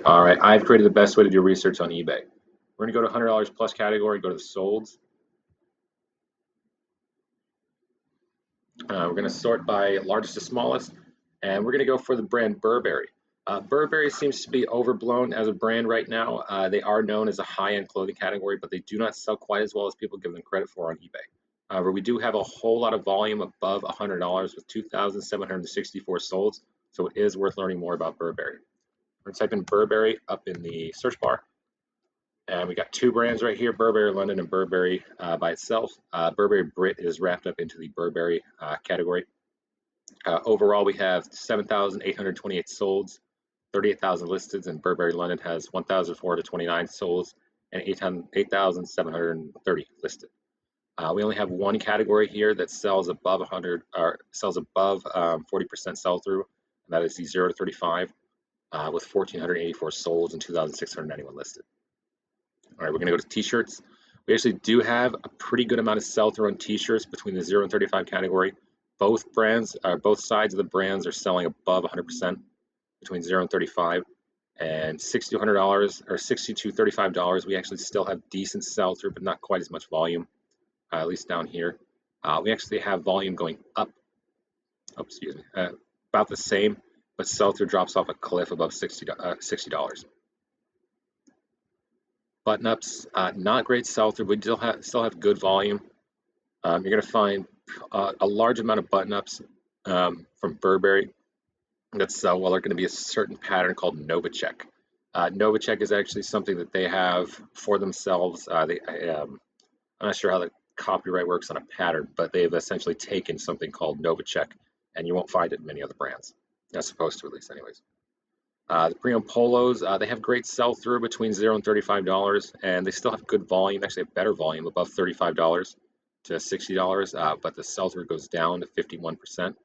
All right, I've created the best way to do research on eBay. We're going to go to $100 plus category, go to the solds. We're going to sort by largest to smallest, and we're going to go for the brand Burberry. Burberry seems to be overblown as a brand right now. They are known as a high-end clothing category, but they do not sell quite as well as people give them credit for on eBay. However, we do have a whole lot of volume above $100 with 2,764 solds, so it is worth learning more about Burberry. We're going to type in Burberry up in the search bar. And we got two brands right here, Burberry London and Burberry by itself. Burberry Brit is wrapped up into the Burberry category. Overall, we have 7,828 solds, 38,000 listed, and Burberry London has 1,429 solds and 8,730 listed. We only have one category here that sells above 100 or sells above 40% sell through, and that is the 0 to 35 with 1,484 solds and 2,691 listed. All right, we're going to go to t-shirts. We actually do have a pretty good amount of sell-through on t-shirts between the 0 and 35 category. Both brands, both sides of the brands are selling above 100% between 0 and 35. And $60 to $100 or $60 to $35, we actually still have decent sell-through, but not quite as much volume, at least down here. We actually have volume going up, about the same, but sell-through drops off a cliff above $60. Button-ups, not great sell-through, but still have good volume. You're going to find a large amount of button-ups from Burberry that sell well. They're going to be a certain pattern called Novacek. Novacek is actually something that they have for themselves. I'm not sure how the copyright works on a pattern, but they've essentially taken something called Novacek, and you won't find it in many other brands. Not supposed to, at least, anyways. The pre-owned polos, they have great sell-through between 0 and $35, and they still have good volume, actually a better volume above $35 to $60, but the sell-through goes down to 51%.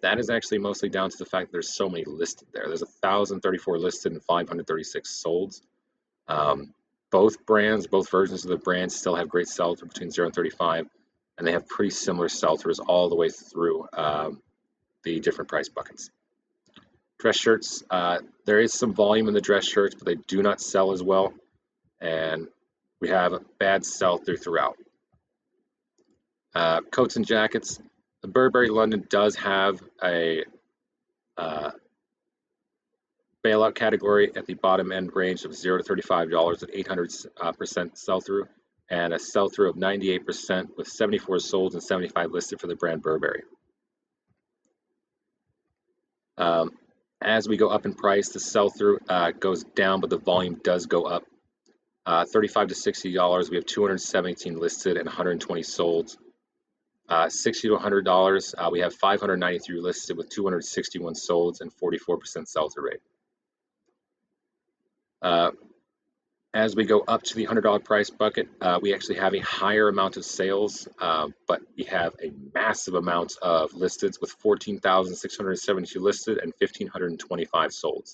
That is actually mostly down to the fact that there's so many listed there. There's 1,034 listed and 536 solds. Both brands, both versions of the brand still have great sell-through between 0 and 35, and they have pretty similar sell-throughs all the way through the different price buckets. Dress shirts, there is some volume in the dress shirts, but they do not sell as well, and we have a bad sell-through throughout. Coats and jackets, the Burberry London does have a bailout category at the bottom end range of 0 to $35 at 800% sell-through, and a sell-through of 98% with 74 sold and 75 listed for the brand Burberry. As we go up in price, the sell-through goes down, but the volume does go up. $35 to $60, we have 217 listed and 120 sold. $60 to $100, we have 593 listed with 261 sold and 44% sell-through rate. As we go up to the $100 price bucket, we actually have a higher amount of sales, but we have a massive amount of listeds with 14,672 listed and 1,525 sold.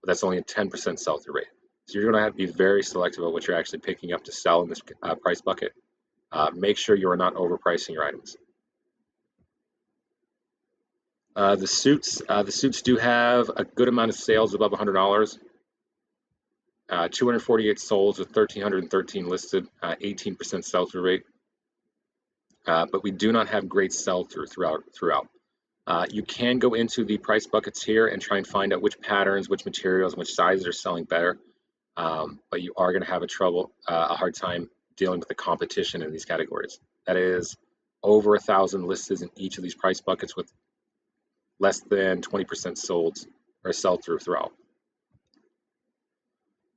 But that's only a 10% sell-through rate. So you're going to have to be very selective about what you're actually picking up to sell in this price bucket. Make sure you are not overpricing your items. The suits do have a good amount of sales above $100. 248 solds with 1,313 listed, 18% sell-through rate. But we do not have great sell-through throughout. You can go into the price buckets here and try and find out which patterns, which materials, and which sizes are selling better. But you are going to have a hard time dealing with the competition in these categories. That is over 1,000 listed in each of these price buckets with less than 20% sold or sell-through throughout.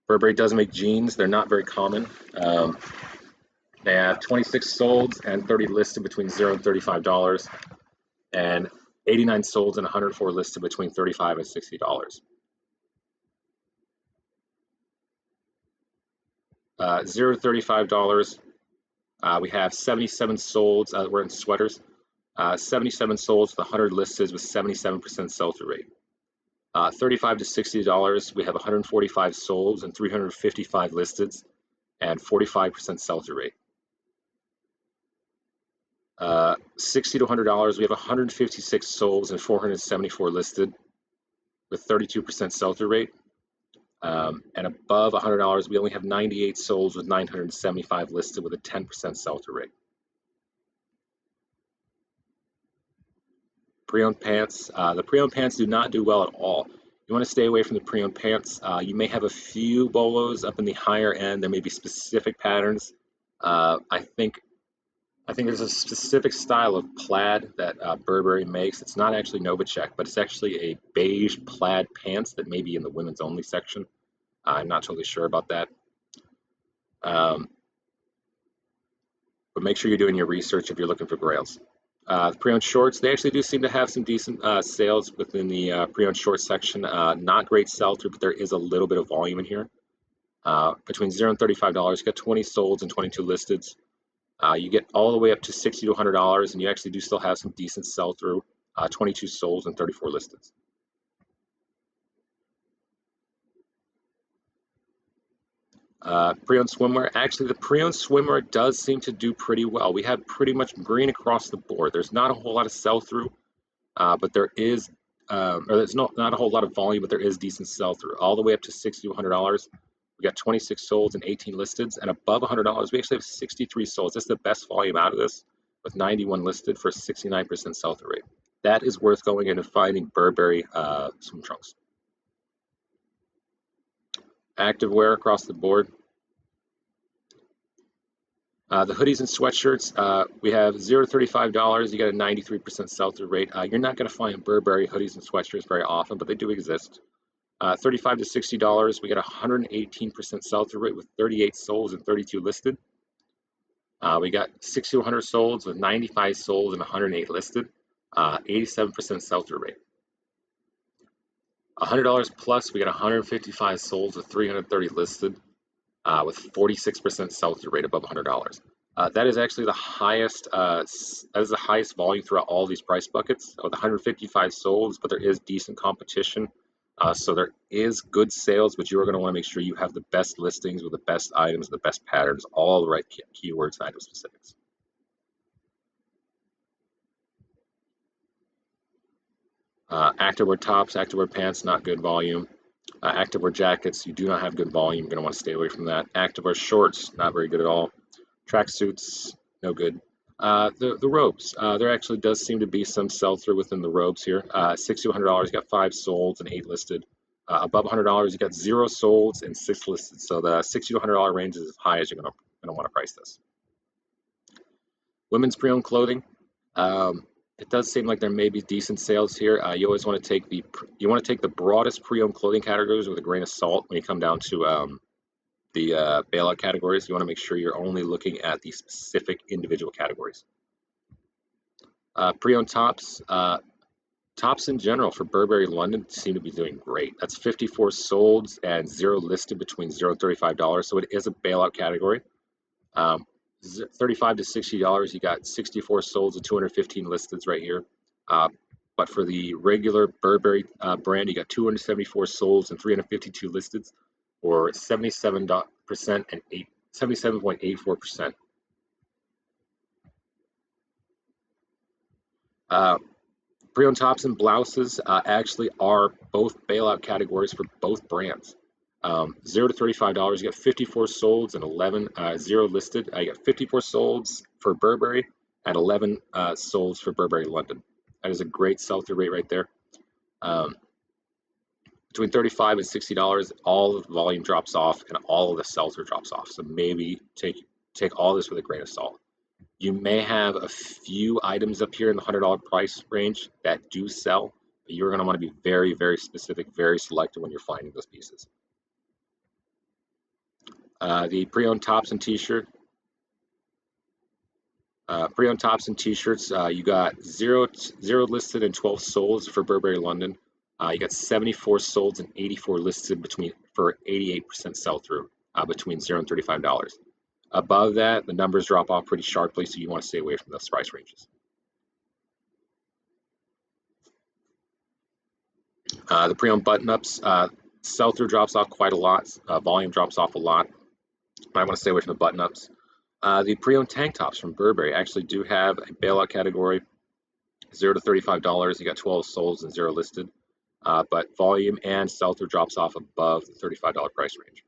Burberry does make jeans. They're not very common. They have 26 sold and 30 listed between 0 and $35, and 89 sold and 104 listed between $35 and $60. 0 to $35, we have 77 sold. We're in sweaters. 77 sold with 100 listed with 77% sell-through rate. $35 to $60, we have 145 solds and 355 listeds and 45% sell-through rate. $60 to $100, we have 156 solds and 474 listed with 32% sell-through rate. And above $100, we only have 98 sold with 975 listed with a 10% sell-through rate. Pre-owned pants. The pre-owned pants do not do well at all. You want to stay away from the pre-owned pants. You may have a few bolos up in the higher end. There may be specific patterns. I think there's a specific style of plaid that Burberry makes. It's not actually Novacek, but it's actually a beige plaid pants that may be in the women's only section. I'm not totally sure about that. But make sure you're doing your research if you're looking for grails. The pre-owned shorts, they actually do seem to have some decent sales within the pre-owned shorts section. Not great sell-through, but there is a little bit of volume in here. Between $0 and $35, you got 20 solds and 22 listed. You get all the way up to $60 to $100, and you actually do still have some decent sell-through. 22 solds and 34 listed. Pre-owned swimwear. Actually, the pre-owned swimwear does seem to do pretty well. We have pretty much green across the board. There's not a whole lot of sell-through, but there is, or there's not a whole lot of volume, but there is decent sell-through. All the way up to $60 to $100. We got 26 solds and 18 listed, and above $100, we actually have 63 solds. That's the best volume out of this, with 91 listed for a 69% sell-through rate. That is worth going in and finding Burberry swim trunks. Activewear across the board. The hoodies and sweatshirts, we have $0 to $35. You got a 93% sell-through rate. You're not going to find Burberry hoodies and sweatshirts very often, but they do exist. $35 to $60, we got a 118% sell-through rate with 38 solds and 32 listed. We got 60 to 100 solds with 95 solds and 108 listed. 87% sell-through rate. $100 plus, we got 155 solds with 330 listed, with 46% sell-through rate above $100. That is actually the highest. That is the highest volume throughout all these price buckets with 155 solds, but there is decent competition. So there is good sales, but you are going to want to make sure you have the best listings with the best items, the best patterns, all the right keywords and item specifics. Activewear tops, activewear pants, not good volume. Activewear jackets, you do not have good volume. You're going to want to stay away from that. Activewear shorts, not very good at all. Tracksuits, no good. The robes, there actually does seem to be some sell-through within the robes here. $60 to $100, you got 5 solds and 8 listed. Above $100, you got 0 solds and 6 listed. So the $60 to $100 range is as high as you're going to want to price this. Women's pre-owned clothing. It does seem like there may be decent sales here. You always want to take the broadest pre-owned clothing categories with a grain of salt when you come down to the bailout categories. You want to make sure you're only looking at the specific individual categories. Pre-owned tops. Tops in general for Burberry London seem to be doing great. That's 54 solds and 0 listed between $0 and $35. So it is a bailout category. $35 to $60, you got 64 solds and 215 listeds right here. But for the regular Burberry brand, you got 274 solds and 352 listeds, or 77% and 77.84%. Pre-owned tops and blouses actually are both bailout categories for both brands. $0 to $35, you got 54 solds and 11 0 listed. You got 54 solds for Burberry and 11 solds for Burberry London. That is a great sell-through rate right there. Between $35 and $60, all of the volume drops off and all of the sell-through drops off. So maybe take all this with a grain of salt. You may have a few items up here in the $100 price range that do sell, but you're going to want to be very, very specific, very selective when you're finding those pieces. The pre-owned tops and t-shirt. Pre-owned tops and t-shirts, you got 0 listed and 12 solds for Burberry London. You got 74 solds and 84 listed for 88% sell-through between $0 and $35. Above that, the numbers drop off pretty sharply, so you want to stay away from those price ranges. The pre-owned button-ups, sell-through drops off quite a lot. Volume drops off a lot. I want to stay away from the button-ups. The pre-owned tank tops from Burberry actually do have a bailout category. $0 to $35. You got 12 solds and 0 listed. but volume and sell-through drops off above the $35 price range.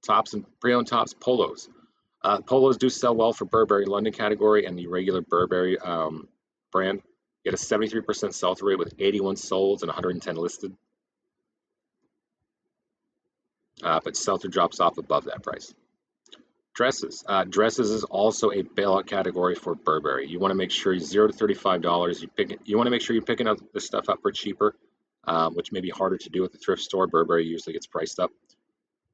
Tops and pre-owned tops, polos. Polos do sell well for Burberry London category and the regular Burberry brand. You get a 73% sell-through rate with 81 sold and 110 listed. But sell-through drops off above that price. Dresses. Dresses is also a bailout category for Burberry. You want to make sure $0 to $35. You want to make sure you're picking up the stuff up for cheaper, which may be harder to do at the thrift store. Burberry usually gets priced up.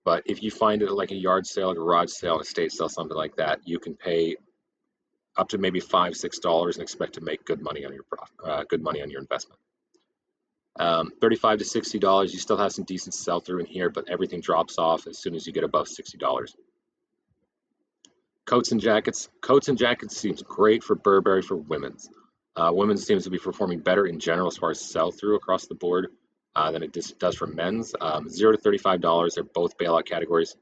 But if you find it at like a yard sale, a garage sale, estate sale, something like that, you can pay up to maybe $5, $6 and expect to make good money on your investment. $35 to $60, you still have some decent sell-through in here, but everything drops off as soon as you get above $60. Coats and jackets. Coats and jackets seems great for Burberry for women's. Women's seems to be performing better in general as far as sell-through across the board than it does for men's. $0 to $35, they're both bailout categories.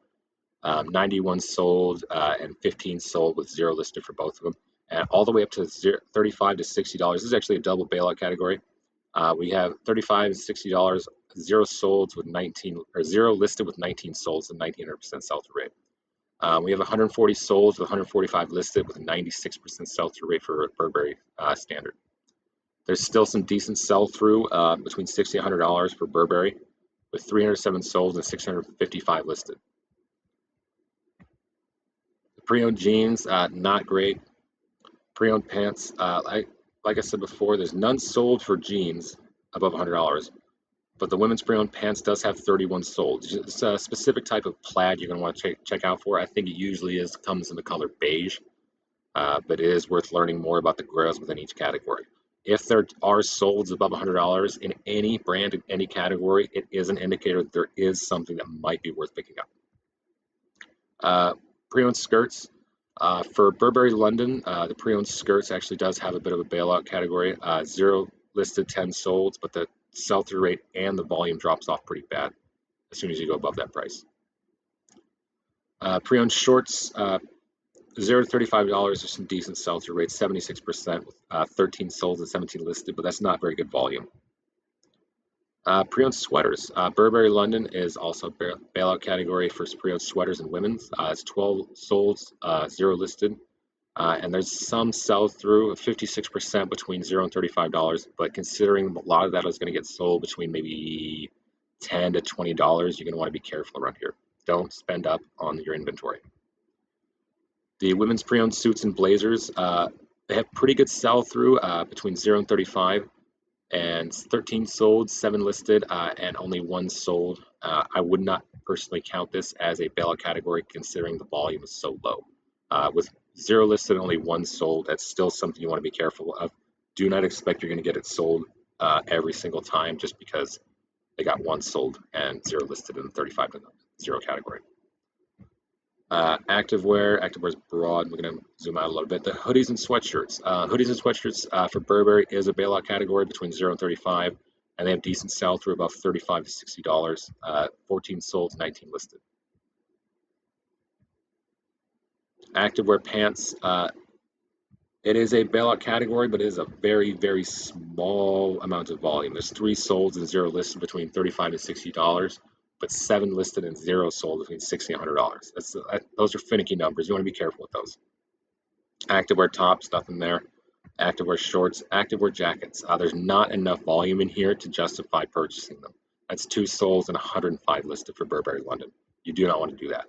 91 sold and 15 sold with 0 listed for both of them. And all the way up to $35 to $60. This is actually a double bailout category. We have $35 to $60, 0 sold with 19, or 0 listed with 19 solds and 1900% sell-through rate. We have 140 solds with 145 listed with a 96% sell-through rate for Burberry standard. There's still some decent sell-through between $60 and $100 for Burberry, with 307 sold and 655 listed. Pre-owned jeans, not great. Pre-owned pants, like I said before, there's none sold for jeans above $100, but the women's pre-owned pants does have 31 sold. It's a specific type of plaid you're going to want to check out for. I think it usually comes in the color beige, but it is worth learning more about the grays within each category. If there are solds above $100 in any brand, in any category, it is an indicator that there is something that might be worth picking up. Pre-owned skirts. For Burberry London, the pre-owned skirts actually does have a bit of a bailout category. 0 listed, 10 sold, but the sell-through rate and the volume drops off pretty bad as soon as you go above that price. Pre-owned shorts, $0 to $35 is some decent sell-through rate, 76% with 13 sold and 17 listed, but that's not very good volume. Pre-owned sweaters. Burberry London is also a bailout category for pre-owned sweaters and women's. It's 12 sold, 0 listed, and there's some sell-through of 56% between $0 and $35. But considering a lot of that is going to get sold between maybe $10 to $20, you're going to want to be careful around here. Don't spend up on your inventory. The women's pre-owned suits and blazers, they have pretty good sell-through between $0 and $35. And 13 sold, 7 listed, and only 1 sold. I would not personally count this as a bailout category considering the volume is so low. With 0 listed and only 1 sold, that's still something you want to be careful of. Do not expect you're going to get it sold every single time just because they got 1 sold and 0 listed in the 35 to 0 category. Activewear is broad. We're going to zoom out a little bit. The hoodies and sweatshirts. Hoodies and sweatshirts for Burberry is a bailout category between 0 and 35, and they have decent sell-through, about $35 to $60. 14 sold, 19 listed. Activewear pants. It is a bailout category, but it is a very, very small amount of volume. There's 3 sold and 0 listed between $35 to $60. But 7 listed and 0 sold between $60 and $100. Those are finicky numbers. You want to be careful with those. Activewear tops, nothing there. Activewear shorts, activewear jackets. There's not enough volume in here to justify purchasing them. That's 2 sold and 105 listed for Burberry London. You do not want to do that.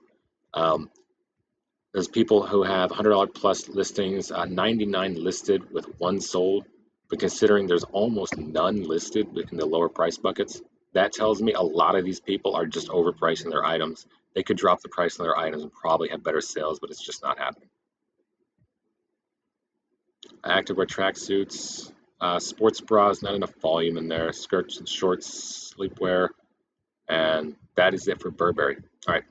There's people who have $100 plus listings, 99 listed with 1 sold, but considering there's almost none listed in the lower price buckets, that tells me a lot of these people are just overpricing their items. They could drop the price on their items and probably have better sales, but it's just not happening. Activewear tracksuits, sports bras, not enough volume in there, skirts and shorts, sleepwear, and that is it for Burberry. All right.